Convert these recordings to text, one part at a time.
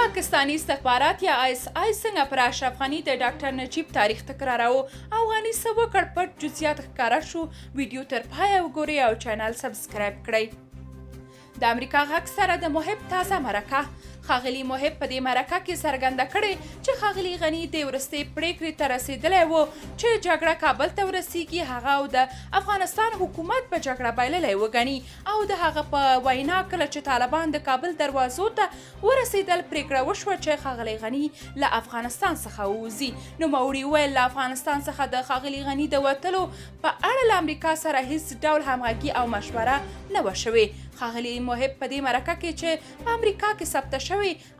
پاکستانی استخبارات یا ISI څنګه پر اشرف غني د داکترنجیب تاریخ تکراراو او غني څه وکړ پټ جزئیات ښکاره شو. ویډیو تر پایه وګورئ او چینل سبسکرایب کړئ. د امریکا غږ سره د محب تازه مرکه. ښاغلي محب په دې مرکه کې څرګنده کړې چې ښاغلي غني د وروستۍ پریکړې ته رسېدلی و چې جګړه کابل ته ورسیږي، هغه او د افغانستان حکومت په جګړه بایللی وګڼي او د هغه په وینا کله چې طالبان د کابل دروازو ته ورسېدل پریکړه وشوه چې ښاغلي غني له افغانستان څخه ووځي. نوموړي وویل له افغانستان څخه د ښاغلي غني د وتلو په اړه له امریکا سره هیڅ ډول همغږي او مشوره نه وه شوې. ښاغلي محب په دې مرکه کې چې په امریکا کې ثبته شوې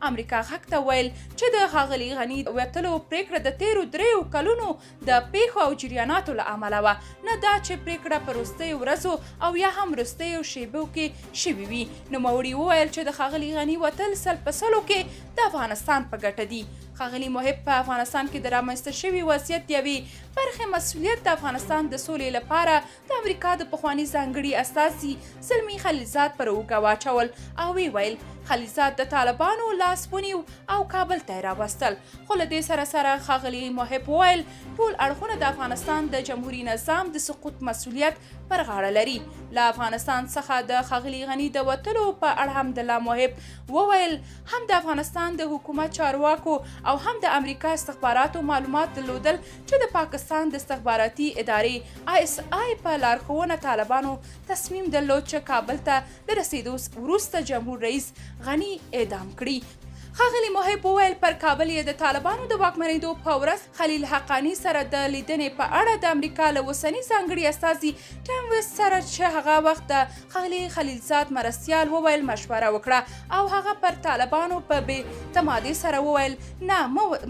امریکا غږ ته ویل چې د ښاغلي غني وتلو پریکړه د تیرو 3 کلونو د پیښو او جریاناتو له امله وه، نه دا چې پریکړه په وروستیو ورځو او یا هم وروستیو شیبو کې شوې وي. نوموړي وویل چې د ښاغلي غني وتل سل په سلو کې د افغانستان په ګټه دي. ښاغلي محب په افغانستان کې د رامنځته شوي وضعیت د یوې برخې مسؤلیت د افغانستان د سولې لپاره د امریکا د پخواني ځانګړي استازي زلمي خلیلزاد پر اوږه واچول او ویې ویل خلیلزاد د طالبانو لاس ونیو او کابل ته یې راوستل. خو له دې سره سره ښاغلي محب وویل ټول اړخونه د افغانستان د جمهوري نظام د سقوط مسؤلیت پر غاړه لري. له افغانستان څخه د ښاغلي غني د وتلو په اړه هم د محب وویل هم د افغانستان د حکومت چارواکو او هم د امریکا استخباراتو معلومات درلودل چې د پاکستان د استخباراتي ادارې ISI په لارښوونه طالبانو تصمیم درلود چې کابل ته د رسېدو وروسته جمهور رئیس غني اعدام کړي. ښاغلي محب وویل پر کابل یې د طالبانو د واکمنېدو په ورځ خلیل حقاني سره د لیدنې په اړه د امریکا له اوسني ځانګړي استازي ټیم ویسټ سره چې هغه وخت د ښاغلي خلیلزاد مرستیال وویل مشوره وکړه او هغه پر طالبانو په بې اعتمادۍ سره وویل نه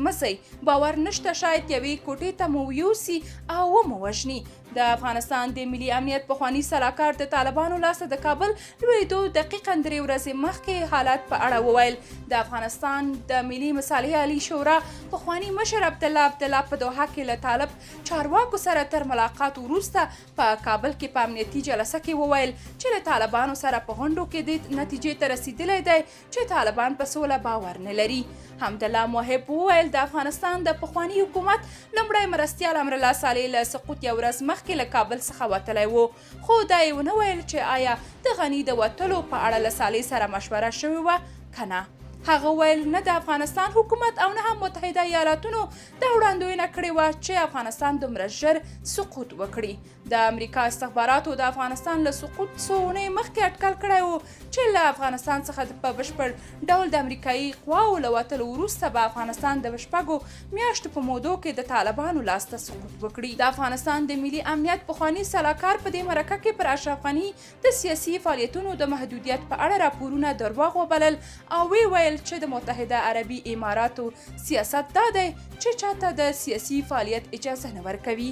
مسئ باور نشته شاید یوې کوټې ته مو یوسي او ومو وژني. د افغانستان د ملي امنیت پخواني سلاکار د طالبانو لاسته د کابل لوېدو دقیقاً 3 ورځې مخکې حالات په اړه وویل. د افغانستان د ملي مصالحې عالي شورا پخواني مشر عبدالله په دوحه کې له طالب چارواکو سره تر ملاقات وروسته په کابل کې په امنیتي جلسه کې وویل چې له طالبانو سره په غونډو کې د نتیجې ته رسېدلی دی چې طالبان په سوله باور نه لري. حمدالله محب وویل د افغانستان د پخواني حکومت لومړی مرستیال امرالله صالح له سقوط یو ورځ مخکې له کابل څخه وتلی و، خو دا یې ونه ویل چې آیا د غني د وتلو په اړه له صالح سره مشوره شوې وه که نه. هغه ویل نه د افغانستان حکومت او نه هم متحده ایالاتونو دا وړاندوینه کړې وه چې افغانستان دومره ژر سقوط وکړي. د امریکا استخباراتو د افغانستان له سقوط څو اونۍ مخکې اټکل کړی و چې له افغانستان څخه په بشپړ ډول د امریکایي قواو له وتلو وروسته به افغانستان د 6 میاشتو په مودو کې د طالبانو لاسته سقوط وکړي. د افغانستان د ملي امنیت پخواني سلاکار په دې مرکه کې پر اشرف غني د سیاسي فعالیتونو د محدودیت په اړه راپورونه درواغ وبلل او ویل چې د متحده عربي اماراتو سیاست دا دی چې چاته د سیاسي فعالیت اجازه نه ورکوي.